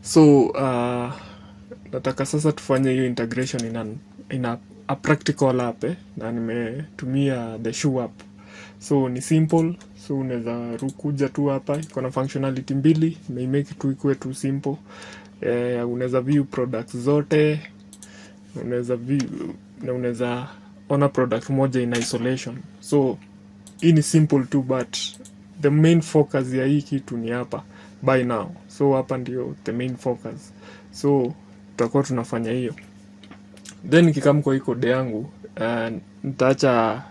So nataka sasa tufanye hiyo integration in a practical app na nimetumia the shoe app. So ni simple, so unaweza kuja tu hapa, iko na functionality mbili, nimemake tu ikuwe tu simple. Unaweza view products zote, unaweza ona product moja in isolation. So hii ni simple tu, but the main focus ya hii kitu ni hapa by now. So hapa ndio the main focus, so tutakuwa tunafanya hiyo. Then nikikam kwa hii code yangu, nitaacha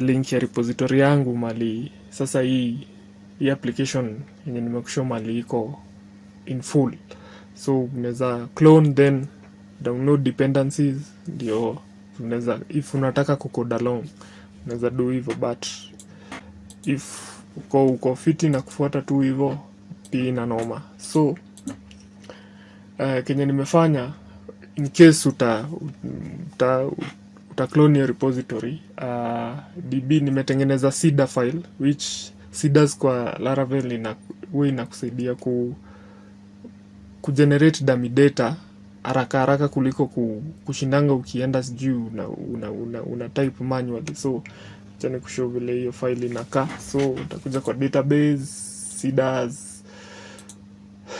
link ya repository yangu mali sasa hii application yenye nimekushow mali iko in full. So unaweza clone then download dependencies, ndio unaweza, if unataka kucode along unaweza do hivyo, but if uko fiti na kufuata tu hivyo pia ina noma. So kenye nimefanya, in case uta clone your repository, db nimetengeneza seeder file, which seeders kwa Laravel inakusaidia kugenerate dummy data haraka kuliko kushindanga ukienda sijui una type manually. So acha nikushow vile hiyo file inakaa. So utakuja kwa database, seeders,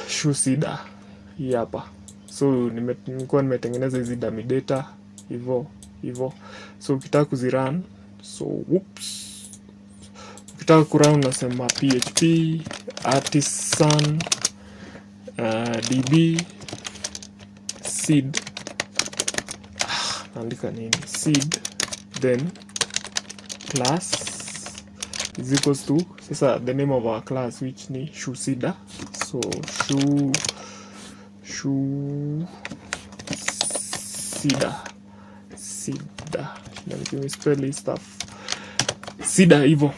shoe seeder hii hapa. So nilikuwa nimetengeneza hizi dummy data hivyo. So ukitaka kuzirun, so ukitaka kurun unasema php artisan db seed, naandika nini, seed then class is equals to, sasa the name of our class which ni shoe seeder. So shoe seeder na nikispell stuff seeder hivyo.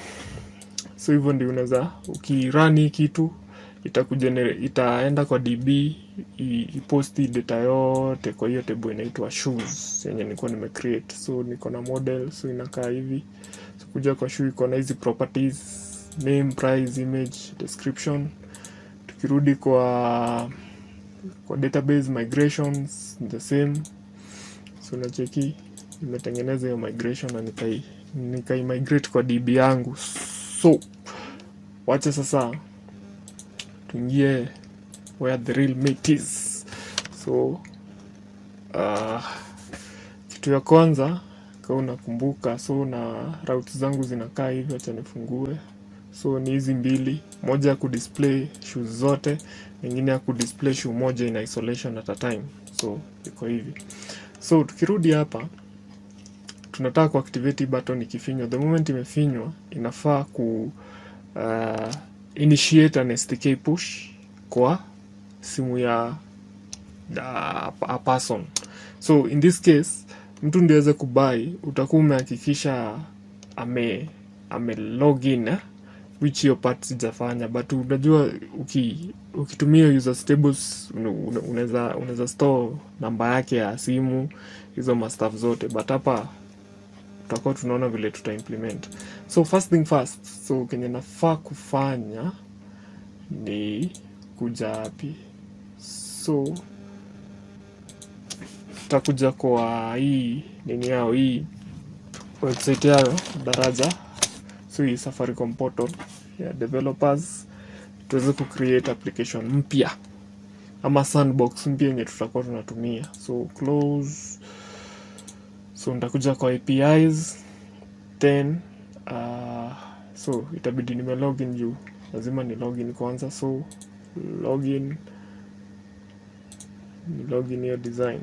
So hivyo ndio unaweza ukirun hii kitu itaenda kwa db iposti data yote kwa hiyo table inaitwa shoes yenye nilikuwa nimecreate. So niko na model, so inakaa hivi. So kuja kwa shoe iko na hizi properties, name, price, image, description. Tukirudi kwa database migrations the same. So nacheki nimetengeneza hiyo migration na nikai migrate kwa db yangu. So wacha sasa tuingie where the real meat is. So kitu ya kwanza kama unakumbuka, so na routes zangu zinakaa hivi, acha nifungue. So ni hizi mbili, moja ya kudisplay shoes zote, nyingine ya kudisplay shoe moja in isolation at a time. So iko hivi. So tukirudi hapa, tunataka kuactivate button ikifinywa. The moment imefinywa, inafaa initiate an SDK push kwa simu ya a person. So in this case, mtu ndiweze kubuy, utakuwa umehakikisha ame login, which your part sijafanya, but unajua ukitumia user tables unaweza store namba yake ya simu, hizo mastuff zote, but hapa tutakuwa tunaona vile tuta implement. So first thing first, so kenye nafaa kufanya ni kuja hapi. So tutakuja kwa hii nini yao, hii website yao Daraja. So hii Safaricom portal ya developers, tuweze create application mpya ama sandbox mpya yenye tutakuwa tunatumia. So close. So nitakuja kwa APIs, then so itabidi nime login juu, lazima ni login kwanza. So login your design.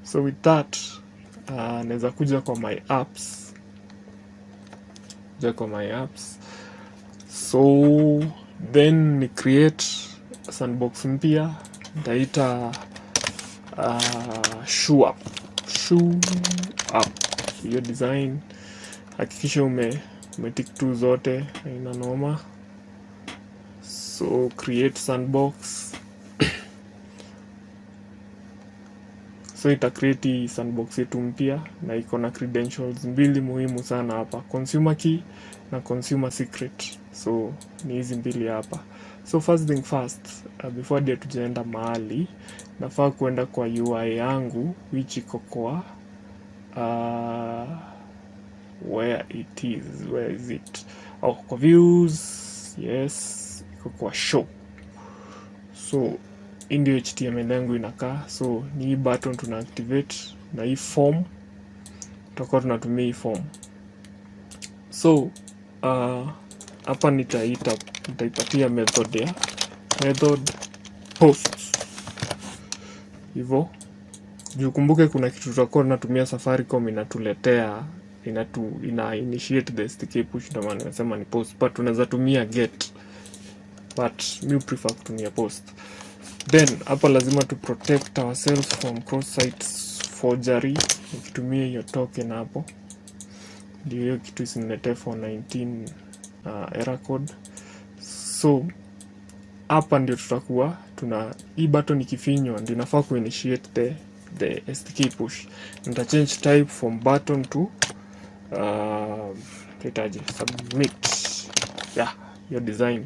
So with that, naweza kuja kwa my apps. So then ni create sandbox mpya, nitaita shoe app. Hiyo design hakikisha umetik tu zote, haina noma. So create sandbox. So ita create sandbox yetu mpya na iko na credentials mbili muhimu sana hapa, consumer key na consumer secret. So ni hizi mbili hapa. So first thing first, before dia tujaenda mahali, nafaa kuenda kwa UI yangu which iko kwa where is it? Kwa views, yes, iko kwa show. So hii ndio HTML yangu inakaa. So ni hii button tuna activate na hii form, tutakuwa tunatumia hii form. So hapa nitaipatia method ya method post hivyo. Jukumbuke kuna kitu tutakuwa tunatumia Safaricom inatuletea ina initiate the SDK push, ndio maana nasema ni post, but tunaweza tumia get, but me prefer kutumia post. Then hapa lazima to protect ourselves from cross site forgery, ukitumia hiyo token hapo ndio hiyo kitu isinilete 419 error code. So hapa ndio tutakuwa hii button ikifinywa ndio inafaa kuinitiate the SDK push. Nita change type from button to submit, your design.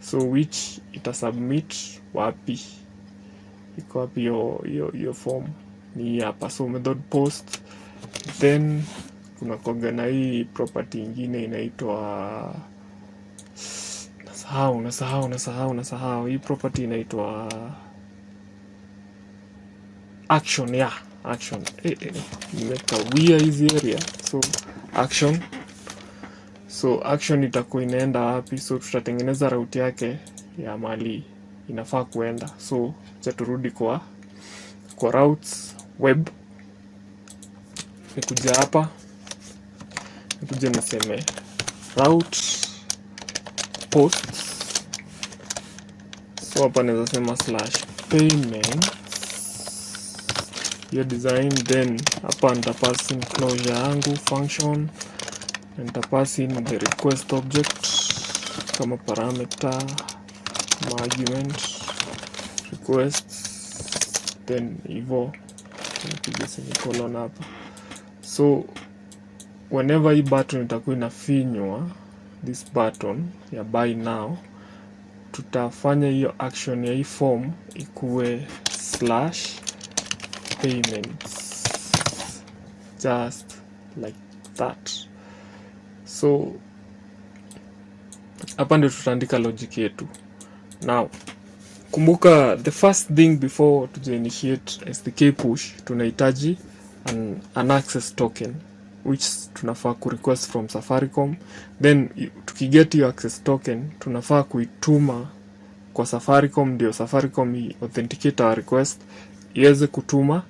So which ita submit wapi, iko wapi hiyo form ni hapa. So method post, then kuna koga na hii property ingine inaitwa nasahau hii property inaitwa action. Action nimekawia hizi area. So action itakuwa inaenda wapi? So tutatengeneza route yake ya mali inafaa kuenda. So turudi kwa routes web, nikuja hapa, nikuja niseme route posts. So hapa naweza sema /payment your design, then hapa nitapass in closure yangu function, nitapass in the request object kama parameter, argument request, then hivyo nipiga semicolon hapa. So whenever hii button itakuwa inafinywa, this button ya buy now, tutafanya hiyo action ya hii form ikuwe /payments, just like that. So hapa ndio tutaandika logic yetu. Now kumbuka, the first thing before to initiate SDK push, tunahitaji an access token which tunafaa ku request from Safaricom. Then tukiget your access token, tunafaa kuituma kwa Safaricom, ndio Safaricom authenticate our request, iweze kutuma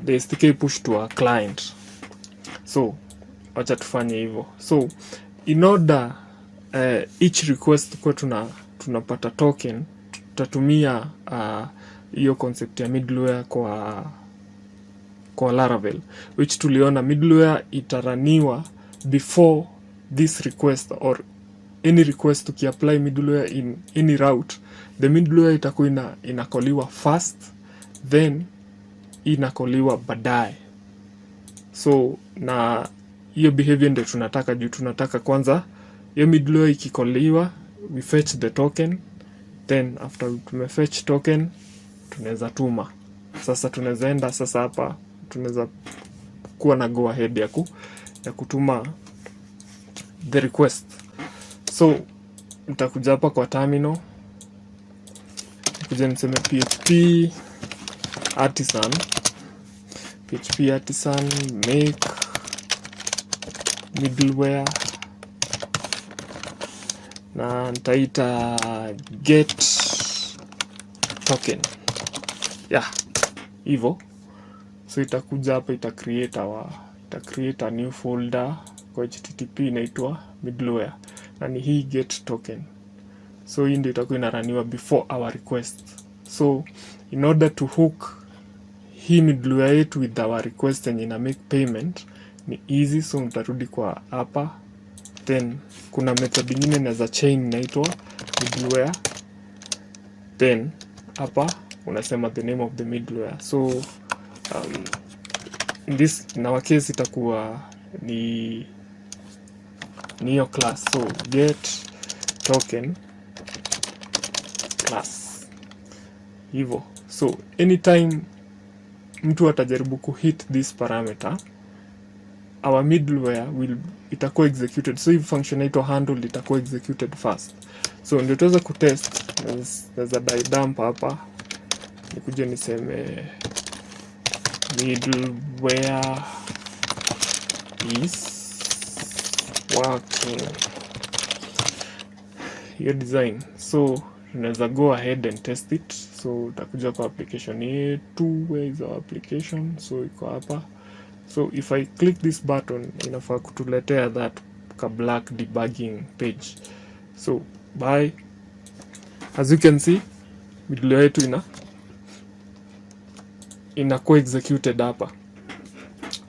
the SDK push to our client. So acha tufanye hivyo. So in order each request kwa tunapata token, tutatumia hiyo concept ya middleware kwa Laravel, which tuliona middleware itaraniwa before this request or any request. Ukiapply middleware in any route, the middleware itakuwa inakoliwa first, then inakoliwa baadaye. So na hiyo behavior ndio tunataka, juu tunataka kwanza hiyo middleware ikikoliwa, we fetch the token, then after tumefetch token tunaweza tuma. Sasa tunaweza enda sasa hapa, tunaweza kuwa na go ahead ya kutuma the request. So nitakuja hapa kwa terminal, nikuja niseme php artisan make middleware, na nitaita get token hivyo. So itakuja hapa, ita create a new folder kwa http inaitwa middleware, na ni hii get token. So hii ndio itakuwa inaraniwa before our request. So in order to hook hii middleware yetu with our request and ina make payment, ni easy. So mtarudi kwa hapa, then kuna method nyingine na za chain inaitwa middleware, then hapa unasema the name of the middleware. So in our case itakuwa ni hiyo class. So get token class hivyo. So anytime mtu atajaribu kuhit this parameter, our middleware itakuwa executed. So if function inaitwa handle itakuwa executed first. So ndio tuweza kutest, naweza die dump hapa, nikuje niseme middleware is working, your design. So unaweza go ahead and test it. So utakuja kwa application yetu, where is our application? So iko hapa. So if I click this button, inafaa kutuletea that ka black debugging page. So bye, as you can see middleware yetu inakuwa executed hapa.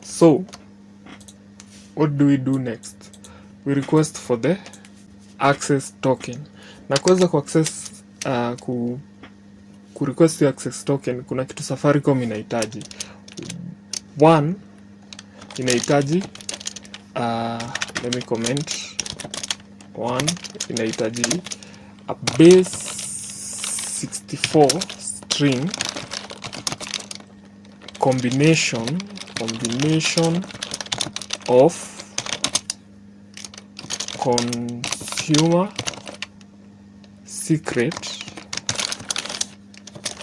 So what do we do next? We request for the access token. Na kuweza ku access ku request the access token, kuna kitu Safaricom inahitaji. One, inahitaji let me comment. One, inahitaji a base 64 string combination of consumer secret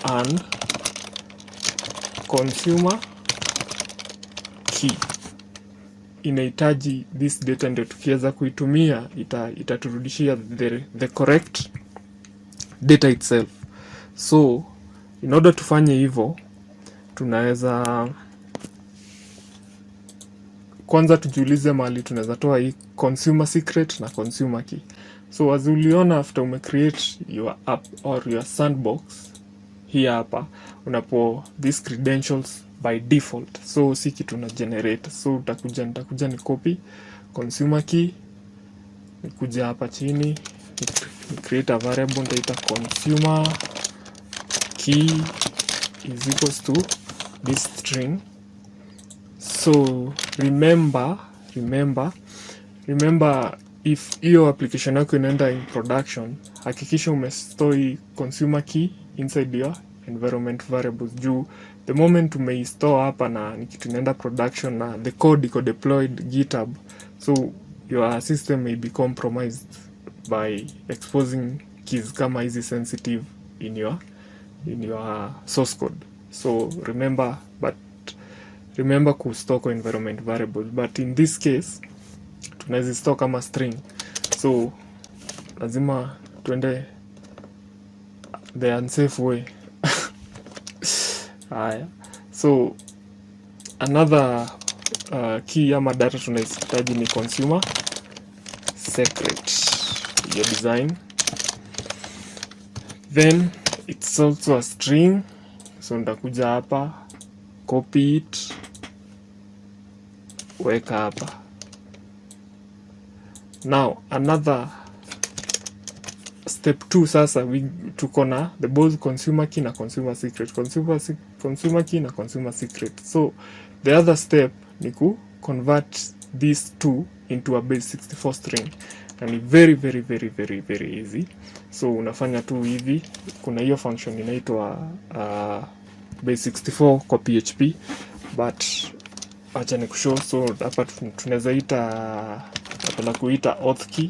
and consumer key. Inahitaji this data, ndio tukiweza kuitumia itaturudishia the correct data itself. So in order tufanye hivyo, tunaweza kwanza tujiulize mahali tunaweza toa hii consumer secret na consumer key. So as uliona after ume create your app or your sandbox, hii hapa unapo these credentials by default. So si kitu na generate. So nitakuja ni copy consumer key, nikuja hapa chini ni create a variable nitaita consumer key is equals to this string. So remember if hiyo application yako inaenda in production, hakikisha umestore consumer key inside your environment variables, juu the moment umeistore hapa na nikitu inaenda production na the code iko deployed GitHub, so your system may be compromised by exposing keys kama hizi sensitive in your source code. So remember ku store environment variables, but in this case tunaweza store kama string. So lazima tuende the unsafe way. Haya, so another key ama data tunahitaji ni consumer secret, your design. Then it's also a string, so nitakuja hapa copy it, weka hapa. Now another step 2, sasa tuko na the both consumer key na consumer secret, consumer key na consumer secret. So the other step ni ku convert these two into a base 64 string, and very easy. So unafanya tu hivi, kuna hiyo function inaitwa base 64 kwa PHP, but acha nikushow. So hapa tunaweza napenda kuita auth key.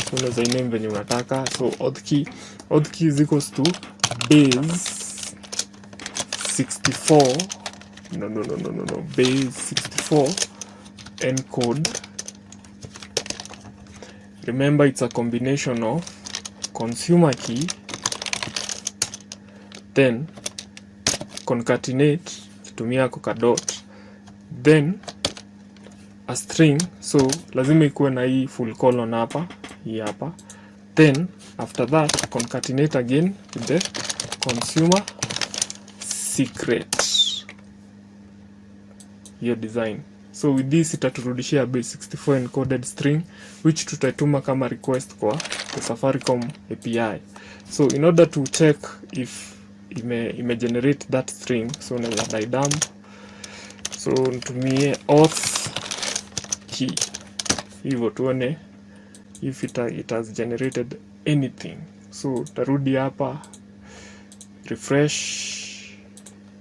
So unaweza iname venye unataka. So auth key is equals to base 64 base 64 encode. Remember it's a combination of consumer key, then concatenate kitumia kwa dot, then a string. So lazima ikuwe na hii full colon hapa, hii hapa. Then after that concatenate again with the consumer secret, your design. So with this itaturudishia base 64 encoded string, which tutaituma kama request kwa the Safaricom API. So in order to check if ime generate that string, so naweza die dump. So nitumie auth key hivyo tuone if it has generated anything. So tarudi hapa, refresh,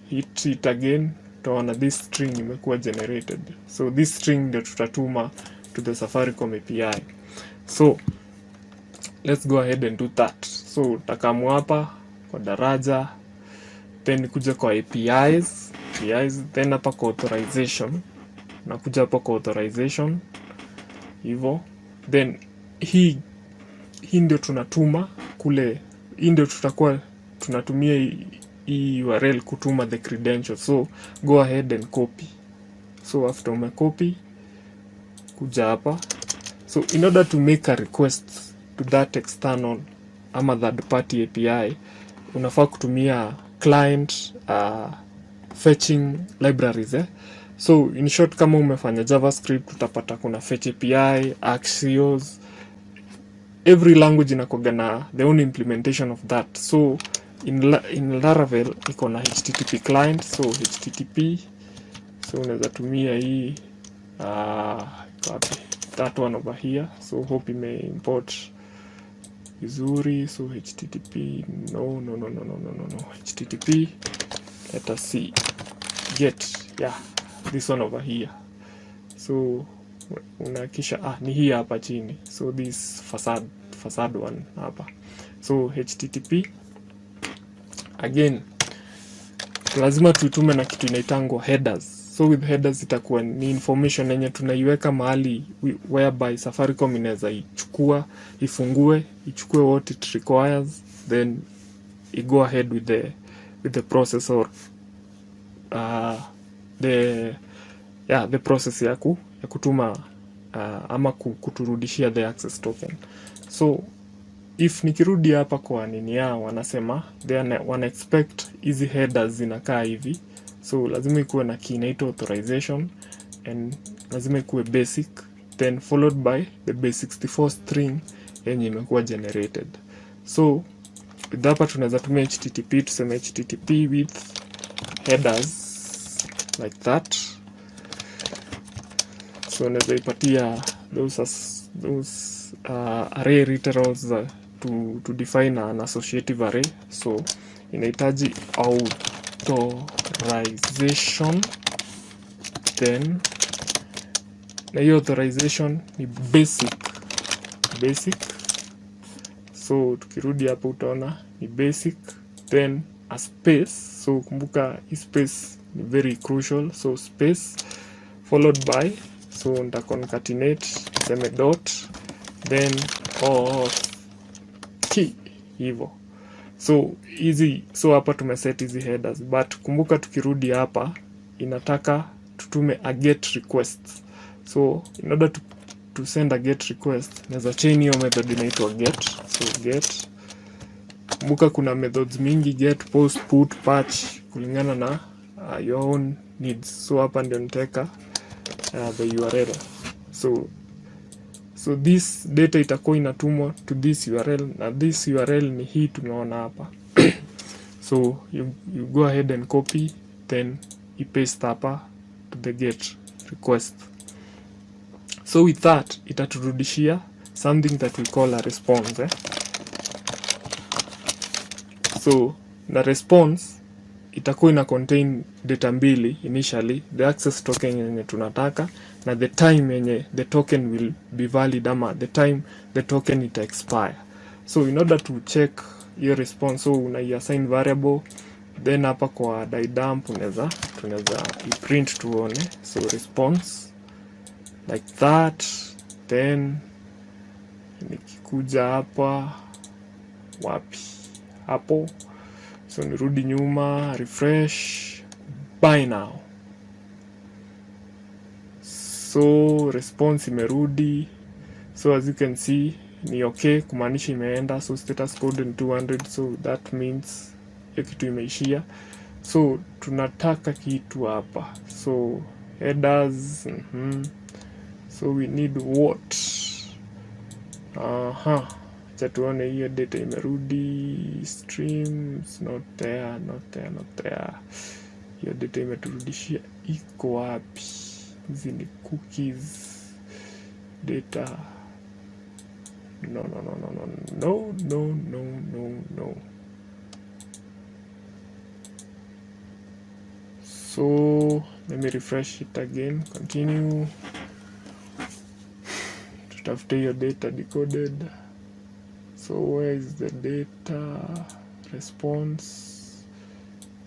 hit it again, utaona this string imekuwa generated. So this string ndio tutatuma to the Safaricom API. So let's go ahead and do that. So utakamu hapa kwa daraja, then kuja kwa APIs, then hapa kwa authorization, na kuja hapa kwa authorization hivyo, then hii ndio tunatuma kule, hii ndio tutakuwa tunatumia hii URL kutuma the credentials. So go ahead and copy. So after umecopy, kuja hapa. So in order to make a request to that external ama third party API, unafaa kutumia client fetching libraries. So in short, kama umefanya JavaScript utapata kuna fetch API, Axios, every language inakuwa na the own implementation of that. So in Laravel iko na HTTP client, so HTTP, so unaweza tumia hii that one over here. So hope ime import vizuri. So HTTP no HTTP, let us see, get, yeah, this one over here. So unakisha ni hii hapa chini. So this facade one hapa. So HTTP again, lazima tuitume na kitu inaitangwa headers. So with headers itakuwa ni information yenye tunaiweka mahali whereby Safaricom inaweza ichukua, ifungue, ichukue what it requires, then I go ahead with the process, or the process ya kutuma ama kuturudishia the access token. So if nikirudi hapa kwa nini yao, wanasema wana expect hizi headers zinakaa hivi. So lazima ikuwe na key inaitwa authorization, and lazima ikuwe basic, then followed by the base64 string yenye imekuwa generated. So with hapa tunaweza tumia HTTP, tuseme HTTP with headers like that. So unaweza ipatia those array literals to define an associative array. So inahitaji authorization, then na hiyo authorization ni basic. So tukirudi hapo utaona ni basic, then a space. So kumbuka hii space ni very crucial. So space followed by, so nita concatenate, seme dot, then key hivyo. So easy. So hapa tumeset hizi headers, but kumbuka tukirudi hapa inataka tutume a get request. So in order to send a get request, naweza chain hiyo method inaitwa get. So get, kumbuka kuna methods mingi, get, post, put, patch, kulingana na your own needs. So hapa ndio nitaweka the URL. So this data itakuwa inatumwa to this URL, na this URL ni hii tumeona hapa. So you go ahead and copy, then you paste hapa to the get request. So with that itaturudishia something that we call a response. So the response itakuwa ina contain data mbili initially, the access token yenye tunataka na the time yenye the token will be valid, ama the time the token ita expire. So in order to check your response, so una assign variable, then hapa kwa dump tunaweza print tuone. So response like that, then nikikuja hapa wapi hapo, so nirudi nyuma, refresh, buy now. So response imerudi. So as you can see ni okay, kumaanisha imeenda. So status code ni 200, so that means hiyo kitu imeishia. So tunataka kitu hapa, so headers, so we need what, cha tuone hiyo data imerudi. Streams not there. Hiyo data imeturudishia iko wapi? Hizi ni cookies data. no. So let me refresh it again. Continue. Tutafute hiyo data decoded. So where is the data? Response,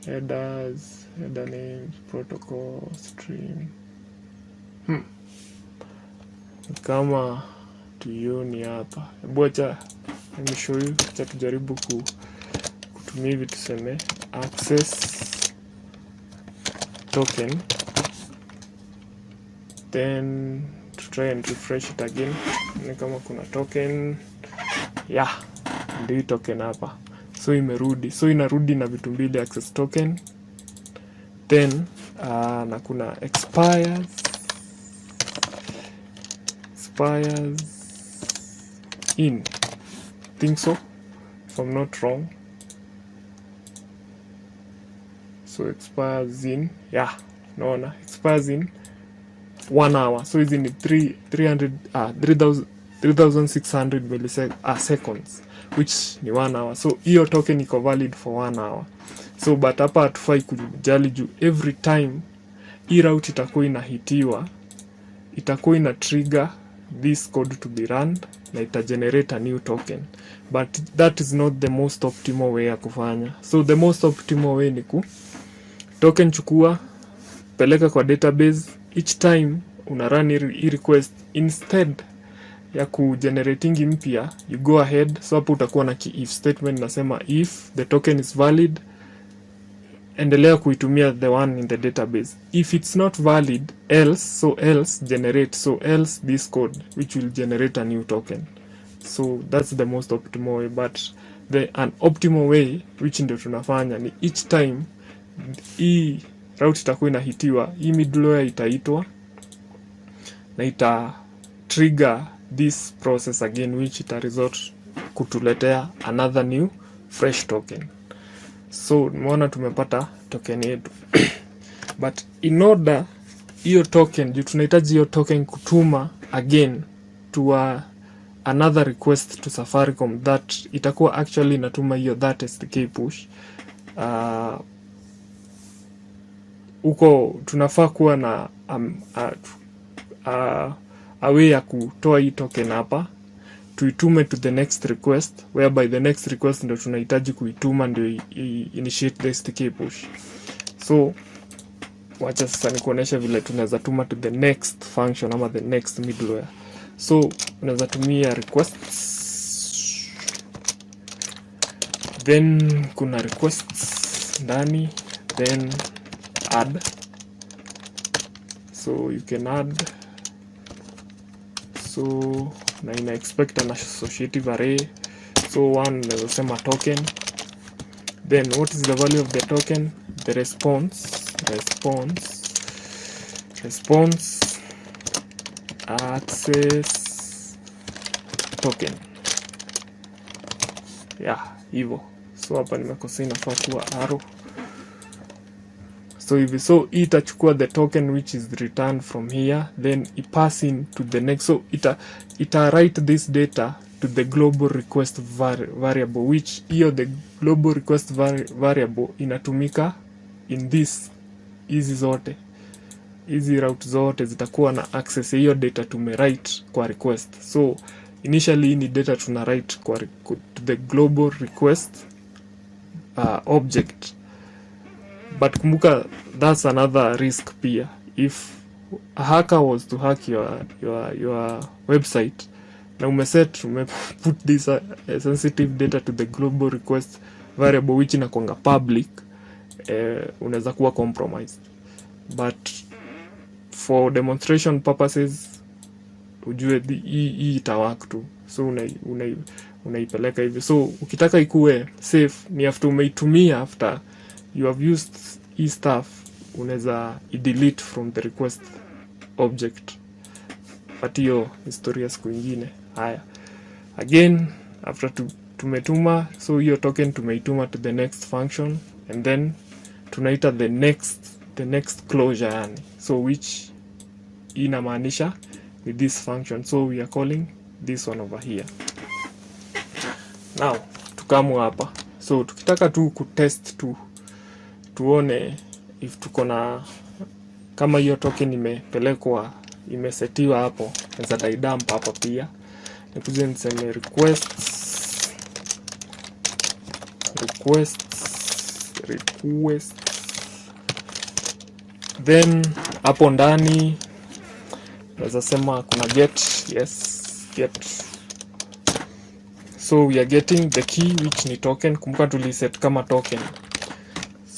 headers, header names, protocol, stream. Kama tuioni hapa. Hebu acha let me show you. Acha tujaribu kutumia hivi, tuseme access token, then to try and refresh it again. Ni kama kuna token, yeah, ndio token hapa. So imerudi, so inarudi na vitu mbili, access token, then na kuna expires in, think so if I'm not wrong. So expires in, yeah, naona expires in 1 hour. So hizi ni 3600 milliseconds, which ni 1 hour. So hiyo token iko valid for 1 hour. So but hapa hatufai kujali juu every time hii route itakuwa inahitiwa, itakuwa ina trigger this code to be run na ita generate a new token, but that is not the most optimal way ya kufanya. So the most optimal way ni token chukua, peleka kwa database. Each time una run hii request, instead ya kugenerating mpya, you go ahead. So hapo utakuwa na if statement nasema if the token is valid, endelea kuitumia the one in the database. If it's not valid, else generate, else this code which will generate a new token. So that's the most optimal way, but an optimal way which ndio tunafanya ni each time hii route itakuwa inahitiwa, hii middleware itaitwa na ita trigger this process again, which ita result kutuletea another new fresh token. So umeona tumepata token yetu but in order hiyo token, juu tunahitaji hiyo token kutuma again to another request to Safaricom, that itakuwa actually inatuma hiyo that SDK push. Uko tunafaa kuwa na a way ya kutoa hii token hapa tuitume to the next request, whereby the next request ndio tunahitaji kuituma ndio initiate the SDK push. So wacha sasa nikuonesha vile tunaweza tuma to the next function ama the next middleware. So unaweza tumia requests, then kuna requests ndani, then add. So you can add, so na ina expect an associative array. So one unaweza sema token, then what is the value of the token, the response access token, yeah, hivyo. So hapa nimekosea, inafaa kuwa arrow. So hivi, so itachukua the token which is returned from here, then ipass in to the next. So ita write this data to the global request variable, which hiyo the global request variable inatumika in this, hizi route zote zitakuwa na access hiyo data tumewrite kwa request. So initially ni data tuna write to the global request object, but kumbuka that's another risk pia. If a hacker was to hack your website na put this sensitive data to the global request variable which inakuanga public, unaweza kuwa compromised. But for demonstration purposes ujue hii itawak tu. So unaipeleka hivi. So ukitaka ikuwe safe ni after umeitumia, after you have used hii stuff, unaweza delete from the request object. But hiyo historia siku nyingine. Haya, again after tumetuma, so hiyo token tumeituma to the next function, and then tunaita the next closure yani. So which inamaanisha with this function, so we are calling this one over here. Now tukamu hapa, so tukitaka tu kutest tu tuone if tuko na kama hiyo token imepelekwa imesetiwa hapo, naweza daidump hapa pia. Nikuje niseme requests, then hapo ndani naweza sema kuna get. Yes, get. So we are getting the key which ni token. Kumbuka tuliset kama token.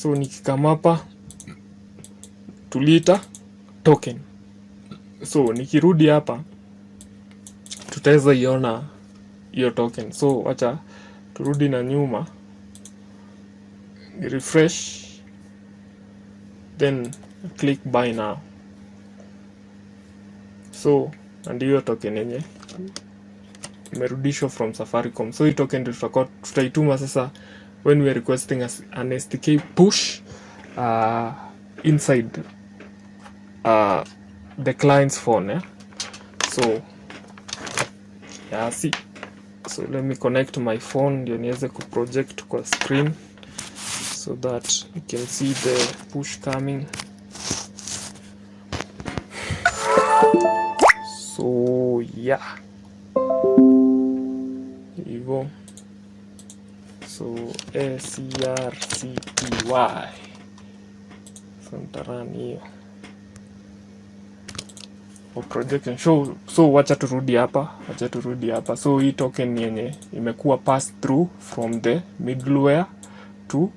So nikikama hapa tuliita token. So nikirudi hapa tutaweza iona hiyo token. So wacha turudi na nyuma, refresh, then click buy now. So ndio token yenye imerudishwa from Safaricom. So hii token tutaituma sasa when we are requesting an SDK push inside the client's phone, yeah? So yeah, see, so let me connect my phone ndio niweze kuproject kwa screen so that you can see the push coming. So yeah, hivyo. So SCRCPY, so ntarani hiyo projection show. So wacha turudi hapa, so hii token yenye imekuwa passed through from the middleware to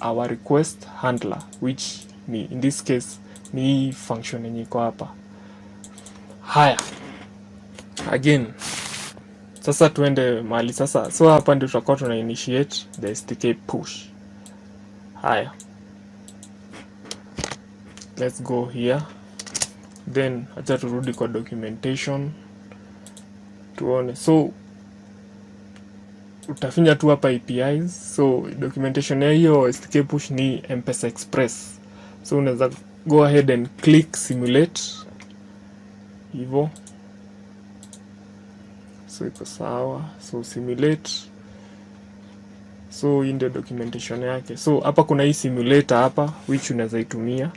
our request handler, which ni in this case ni function yenye iko hapa. Haya, again sasa tuende mahali sasa. So hapa ndio tutakuwa tuna initiate the SDK push. Haya, let's go here, then acha turudi kwa documentation tuone. So utafinya tu hapa APIs. So documentation ya hiyo SDK push ni M-Pesa Express. So unaweza go ahead and click simulate hivyo. So iko sawa, so simulate. So hii ndio documentation yake. So hapa kuna hii simulator hapa which unaweza itumia.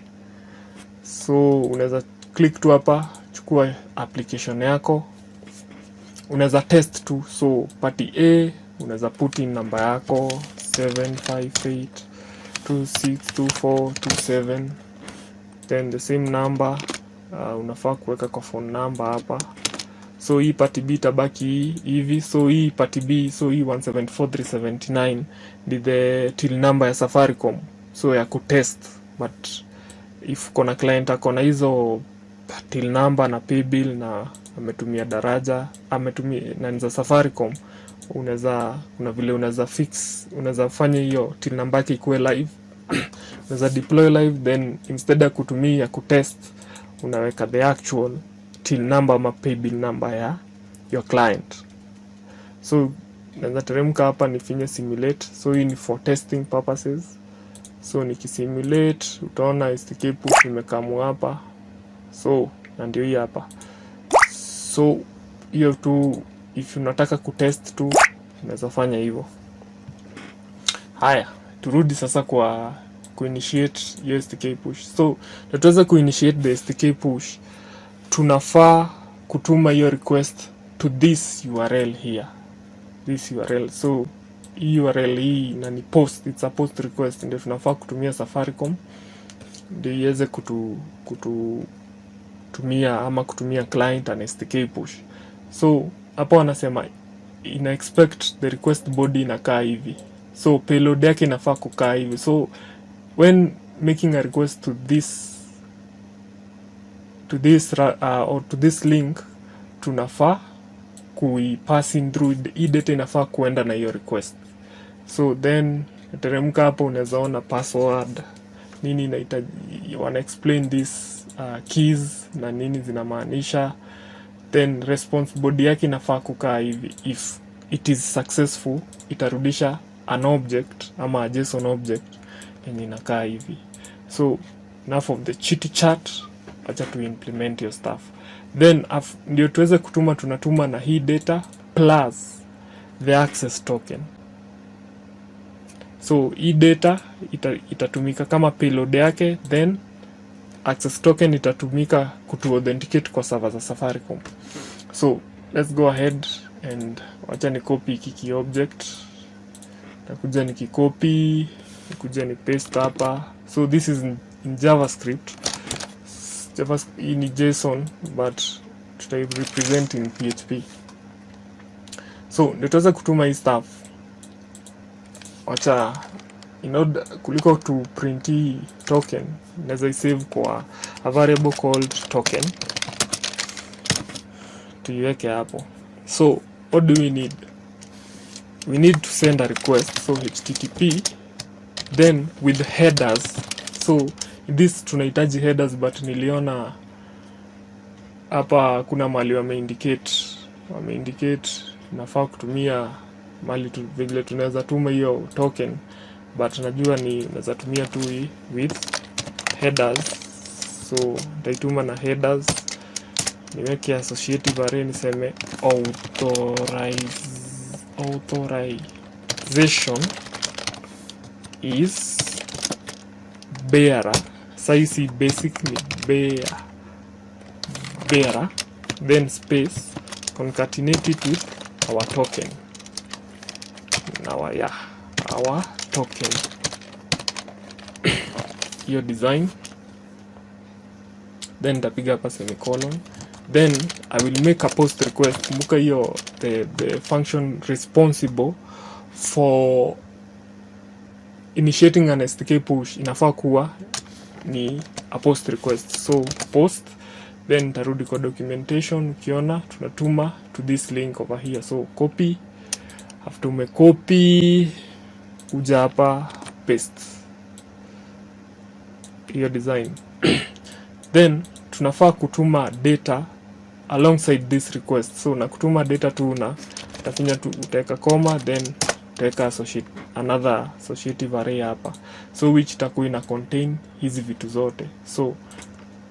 So unaweza click tu hapa, chukua application yako, unaweza test tu. So party A unaweza put in namba yako 758262427, then the same number unafaa kuweka kwa phone number hapa. So hii party B tabaki hivi. So hii party B, so hii 174,379 ni the till number ya Safaricom, so ya kutest. But if kuna client akona hizo till number na pay bill na ametumia daraja, ametumia na za Safaricom, kuna vile unaweza fix, unaweza fanya hiyo till number yake ikuwe live unaweza deploy live, then instead ya kutumia ya kutest unaweka the actual till number ama pay bill number ya your client. So naweza teremka hapa nifinye simulate. So hii ni for testing purposes. So nikisimulate utaona SDK push imekamwa hapa. So na ndio hii hapa. So hiyo tu, if unataka kutest tu unaweza fanya hivyo. Haya, turudi sasa kwa kuinitiate hiyo SDK push. So tutaweza kuinitiate the SDK push, tunafaa kutuma hiyo request to this URL here, this URL. So hii URL hii na ni post, it's a post request, ndio tunafaa kutumia Safaricom ndio iweze kutumia ama kutumia client an SDK push. So hapo wanasema ina expect the request body inakaa hivi, so payload yake inafaa kukaa hivi. So when making a request to this link, tunafaa passing through hii data, inafaa kuenda na hiyo request. So then teremka hapo, unaweza ona password nini inahitaji, wana explain this keys na nini zinamaanisha. Then response body yake inafaa kukaa hivi. If it is successful, itarudisha an object ama a JSON object yenye inakaa hivi. So enough of the chitty chat, acha tu implement your stuff. Then ndio tuweze kutuma, tunatuma na hii data plus the access token. So hii data itatumika kama payload yake, then access token itatumika kutu authenticate kwa server za Safaricom. So let's go ahead and wacha ni copy kiki object, takuja nikicopy, nikuja ni paste hapa. So this is in JavaScript. In JSON, but tuta represent in PHP. So ndio tuweza kutuma hii stuff. Wacha in order kuliko to print hii token, naweza save kwa a variable called token, tuiweke hapo. So what do we need? We need to send a request, so http then with headers. So this tunahitaji headers, but niliona hapa kuna mali wameindicate nafaa kutumia mali tu vile tunaweza tuma hiyo token, but najua ni naweza tumia tu with headers. So nitaituma na headers, niweke associative array, niseme authorization is bearer. Size basic ni bearer, then space concatenate it with our token. Our token. Hiyo design, then tapiga hapa semicolon, then I will make a post request. Kumbuka hiyo the function responsible for initiating an SDK push inafaa kuwa ni a post request. So post, then tarudi kwa documentation, ukiona tunatuma to this link over here. So copy, after umecopy kuja hapa paste hiyo design then tunafaa kutuma data alongside this request. So na kutuma data tu na utafinya tu, utaweka comma, then utaweka another associative array hapa, so which itakuwa ina contain hizi vitu zote. So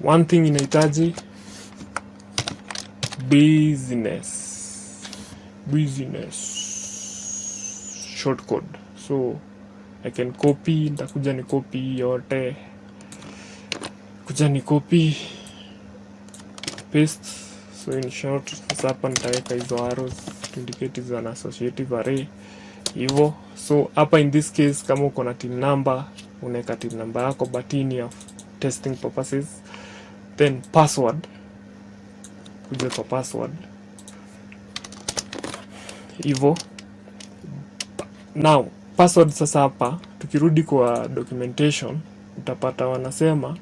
one thing inahitaji business shortcode. So I can copy, nitakuja ni copy yote, kuja ni copy paste. So in short, sasa hapa nitaweka hizo arrows to indicate is an associative array hivyo. So hapa in this case, kama uko na team number unaweka team number yako, but in ya testing purposes. Then password, kuja kwa password hivyo. Now password sasa hapa tukirudi kwa documentation utapata wanasema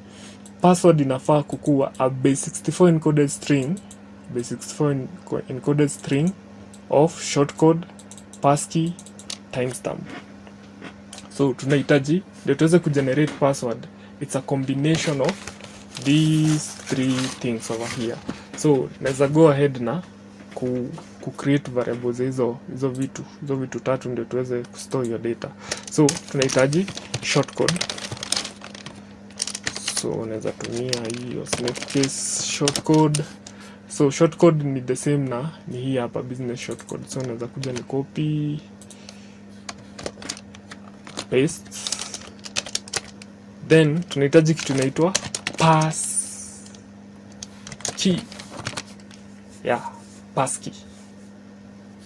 password inafaa kukuwa a base64 encoded string of shortcode, passkey, timestamp. So tunahitaji ndio tuweze kugenerate password, it's a combination of these three things over here. So naweza go ahead na ku create variables hizo vitu tatu ndio tuweze kustore your data. So tunahitaji shortcode, so naweza tumia hiyo snapcase shortcode. So shortcode ni the same na ni hii hapa business shortcode. So naweza kuja ni copy paste, then tunahitaji kitu inaitwa passkey. Passkey.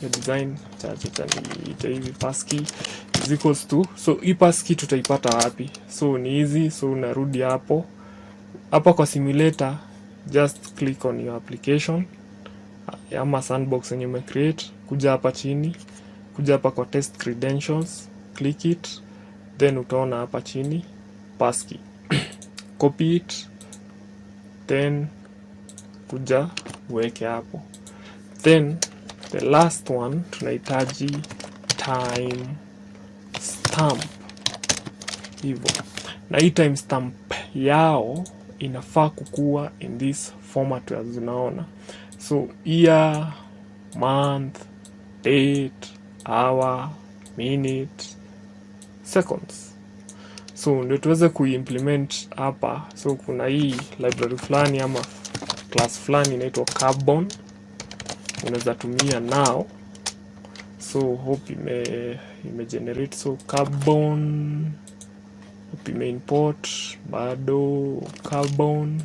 The design cha hivi passkey is equals to, so hii passkey tutaipata wapi? So ni hizi. So unarudi hapo kwa simulator, just click on your application ama sandbox yenye ume create, kuja hapa chini, kuja hapa kwa test credentials, click it, then utaona hapa chini passkey copy it, then kuja uweke hapo. Then the last one tunahitaji time stamp hivyo, na hii time stamp yao inafaa kukua in this format as unaona. So year, month, date, hour, minute, seconds. So ndio tuweze kuimplement hapa. So kuna hii library fulani ama class fulani inaitwa carbon, unaweza tumia now. So hope ime generate. So carbon hope ime import bado carbon,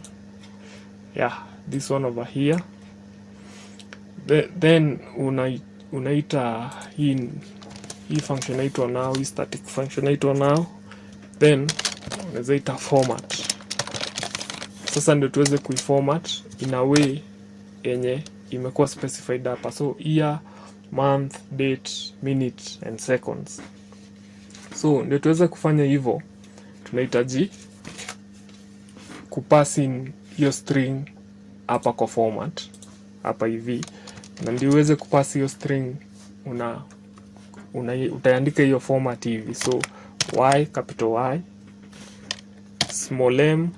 yeah, this one over here. Then unaita hii function inaitwa now, hii static function inaitwa now, then unaweza ita format. Sasa ndio tuweze kuiformat in a way yenye imekuwa specified hapa. So year, month, date, minute and seconds. So ndio tuweze kufanya hivyo, tunahitaji kupass in hiyo string hapa kwa format hapa hivi, na ndio uweze kupass hiyo string utaandika hiyo format hivi. So y, capital Y, small m,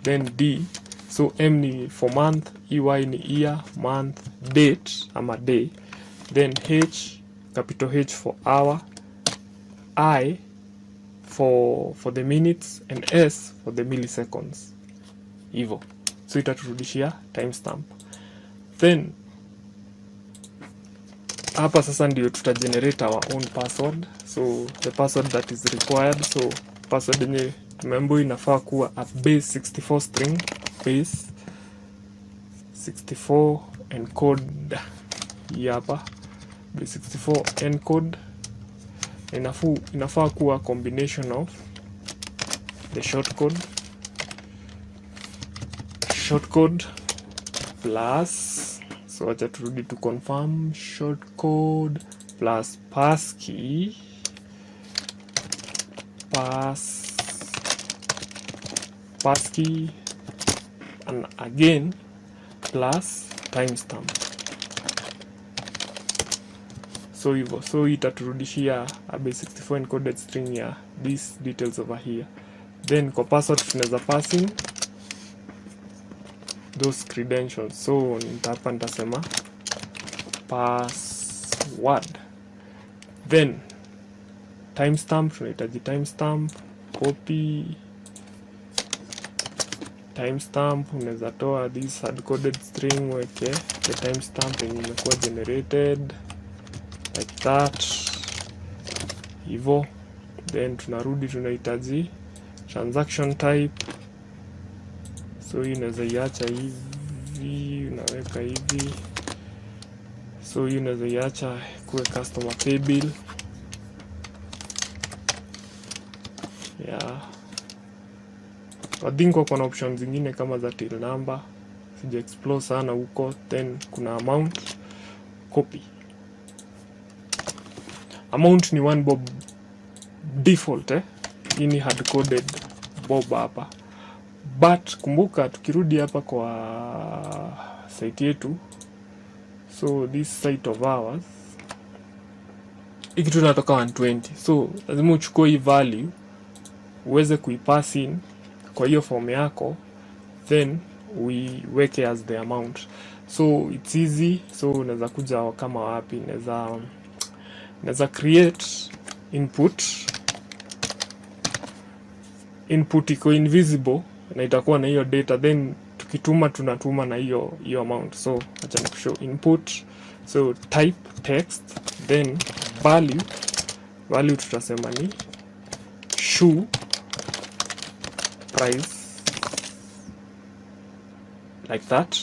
then d. So m ni for month, ey ni year, month, date ama day, then h, capital H for hour, I for the minutes and s for the milliseconds. Hivyo. So itaturudishia timestamp. Then hapa sasa ndio tutagenerate our own password. So the password that is required, so password yenye tumeambiwa inafaa kuwa a base 64 string, base 64 encode. Hii hapa base 64 encode, inafaa kuwa combination of the shortcode plus, so acha turudi to confirm, shortcode plus passkey and again plus timestamp. So hivyo, so itaturudishia a base 64 encoded string ya these details over here. Then kwa password tunaweza pass in those credentials. So hapa nitasema password, then timestamp, tunahitaji timestamp, copy timestamp, unaweza toa this hard-coded string weke the timestamp yenye imekuwa generated like that hivyo. Then tunarudi tunahitaji transaction type, so hii unaweza iacha hivi, unaweka hivi. So hii unaweza iacha kuwe customer pay bill, yeah. I think kuna options zingine kama za till number, sija explore sana huko. Then kuna amount, copy. Amount ni 1 bob default, hii ni hard coded bob hapa, but kumbuka tukirudi hapa kwa site yetu, so this site of ours hiki tunatoka 120, so lazima uchukue hii value uweze kuipass in kwa hiyo form yako, then uiweke as the amount. So it's easy. So unaweza kuja kama wapi, naweza create input iko invisible na itakuwa na hiyo data, then tukituma tunatuma na hiyo amount. So acha nikushow input, so type text, then value tutasema ni shoe price like that.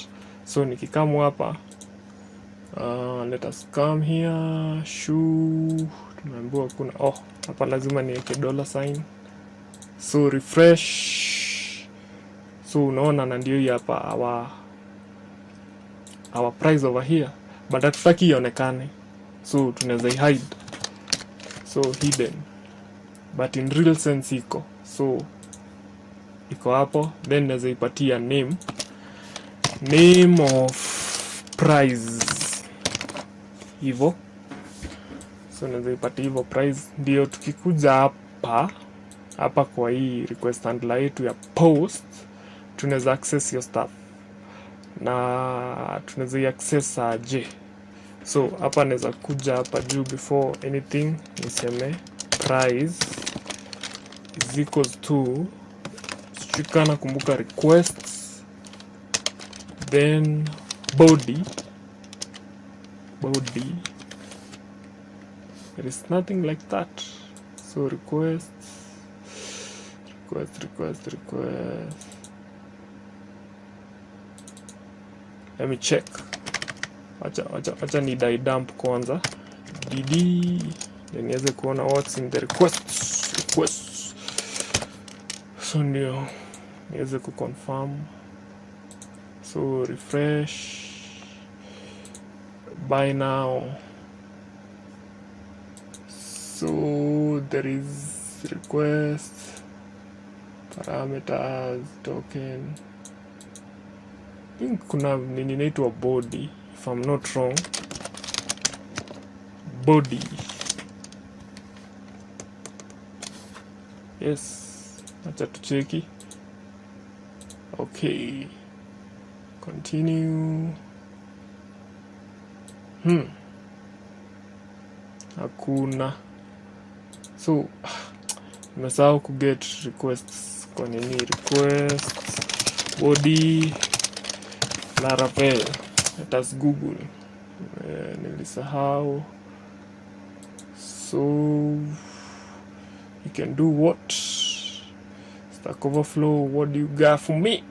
So nikikamu hapa, let us come here, shoe, tumeambiwa kuna hapa lazima niweke $sign. So refresh, so unaona na ndio hii hapa our price over here, but hatutaki ionekane, so tunaweza hide, so hidden, but in real sense iko hapo. Then naweza ipatia name of price hivyo, so naweza ipatia hivyo price. Ndio tukikuja hapa kwa hii request handler yetu ya post, tunaweza access your stuff, na tunaweza access aje. So hapa naweza kuja hapa juu, before anything niseme price is equals to, sikana kumbuka requests, then body There is nothing like that. So request. Let me check. Wacha ni die dump kwanza. dd then niweze kuona what's in the requests. So ndio niweze kuconfirm. So refresh. Buy now. So there is request, parameters, token. I think kuna nini inaitwa body, if I'm not wrong. Body. Yes, acha tucheki. Okay. Continue. Hakuna. So nimesahau kuget requests kwa nini request body Laravel. Let us Google. Nilisahau. So you can do what? Stack Overflow, what do you got for me?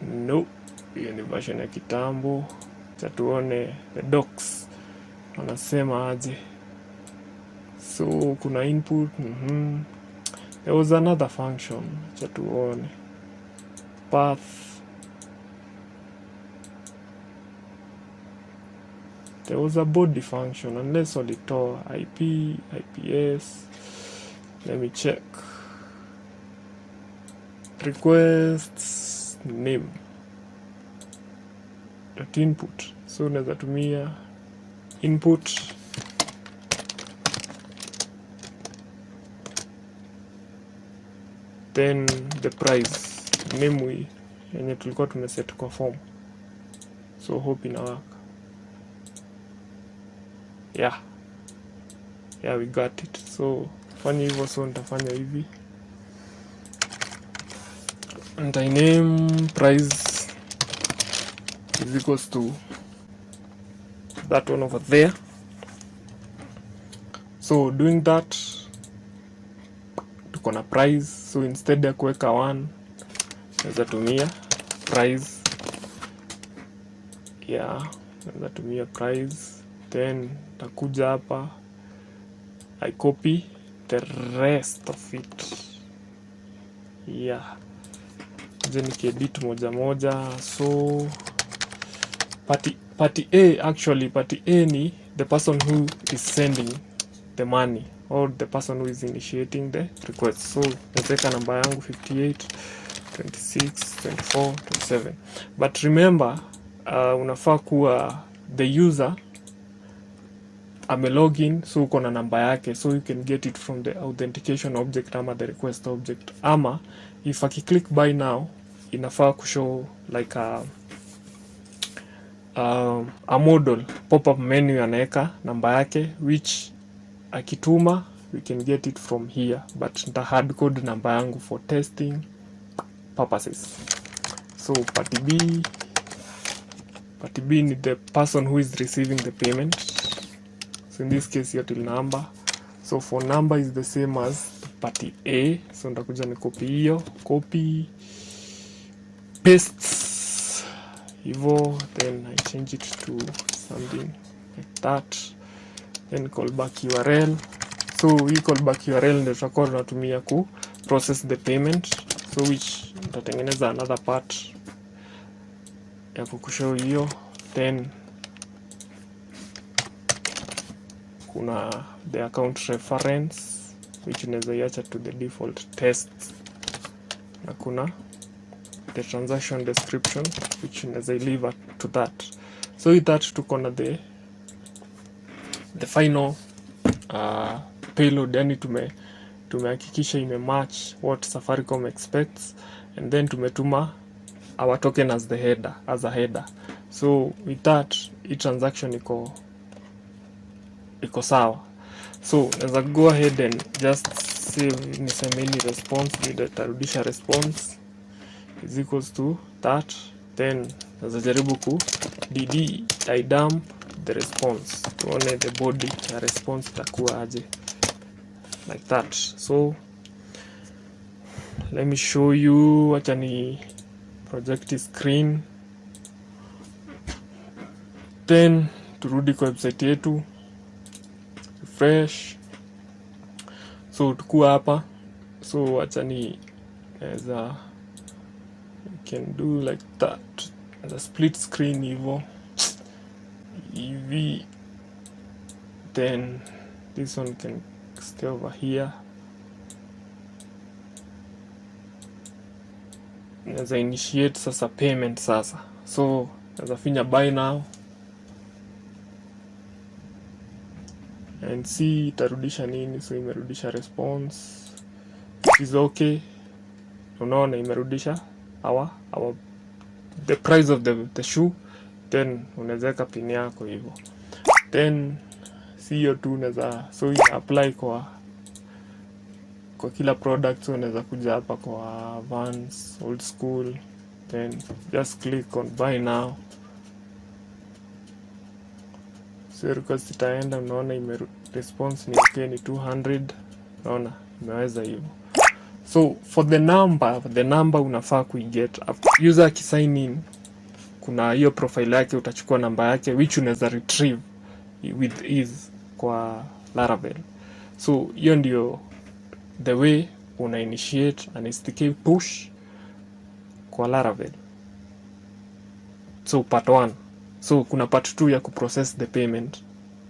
No, hiyo ni version ya kitambo. Tuone the docs wanasema aje. So kuna input. There was another function. Tuone path. There was a body function unless walitoa IP, IPS. Let me check. Requests name dot input. So unaweza tumia input then the price name yenye tulikuwa tumeset kwa form. So hope ina work. Yeah, we got it. So fanya hivyo. So nitafanya hivi, and I name price is equals to that one over there. So doing that, tuko na price. So instead ya kuweka 1 naweza tumia price. Yeah, naweza tumia price. Then takuja hapa, I copy the rest of it. Yeah, je nikiedit moja. So party A, actually party A ni the person who is sending the money or the person who is initiating the request. So nateka namba yangu 58 26 24 27. But remember, unafaa kuwa the user ame login, so uko na namba yake, so you can get it from the authentication object ama the request object. Ama if click buy now, inafaa kushow like a model pop-up menu anaeka namba yake, which akituma we can get it from here, but nita hard code namba yangu for testing purposes. So party B ni the person who is receiving the payment. So in this case your till number. So for number is the same as party A. So nitakuja ni copy hiyo, copy paste hivyo, then I change it to something like that, then callback URL. So hii callback URL ndio tutakuwa tunatumia ku process the payment, so which nitatengeneza another part ya kukushow hiyo. Then kuna the account reference which unaweza iacha to the default test, na kuna the transaction description which unaweza leave to that. So with that tuko na the final payload, yani tumehakikisha ime match what Safaricom expects, and then tumetuma our token as a header. So with that hii transaction iko sawa. So naweza go ahead and just save, niseme ni response, nitarudisha response is equals to that, then naweza jaribu ku dd dump the response, tuone the body ya response itakuwa aje, like that. So let me show you, acha ni project screen, then turudi kwa website yetu, refresh. So tukua hapa, so acha ni you can do like that, as a split screen hivo hivi, then this one can stay over here. Naeza initiate sasa payment sasa, so naeza finya buy now and see itarudisha nini. So imerudisha response, it is okay. Unaona imerudisha our the price of the shoe, then unaweka pin yako hivyo, then hiyo tu unaweza, so ina apply kwa kila product. So unaweza kuja hapa kwa Vans, Old School, then just click on buy now. So request itaenda, unaona response ni okay, ni 200, unaona imeweza hivyo. So for the number unafaa kuiget user akisign in, kuna hiyo profile yake, utachukua namba yake which unaweza retrieve with ease kwa Laravel. So hiyo ndio the way una initiate an SDK push kwa Laravel. So part 1. So kuna part 2 ya kuprocess the payment,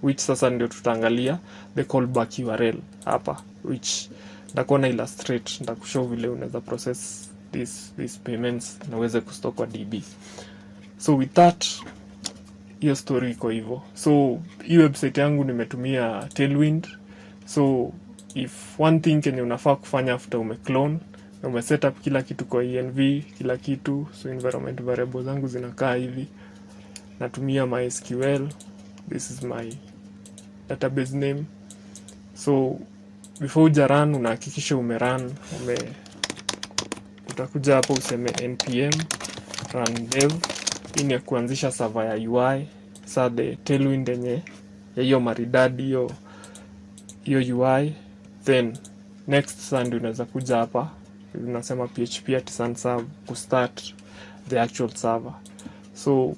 which sasa ndio tutaangalia the callback URL hapa, which ndakuwa na illustrate, ndakushow vile unaweza process these payments na uweze kustock kwa DB. So with that, hiyo story iko hivyo. So hii website yangu nimetumia Tailwind. So if one thing kenye unafaa kufanya after umeclone na umeset up kila kitu kwa env, kila kitu, so environment variables zangu zinakaa hivi, natumia MySQL, this is my database name. So before uja run, unahakikisha umerun, utakuja hapo useme npm run dev, ini ya kuanzisha server ya UI. Sa the Tailwind yenye ya hiyo maridadi hiyo UI, then next sand unaweza kuja hapa unasema php @serve ku start the actual server. So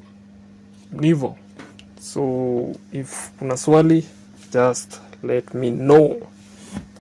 nivo. So if kuna swali, just let me know.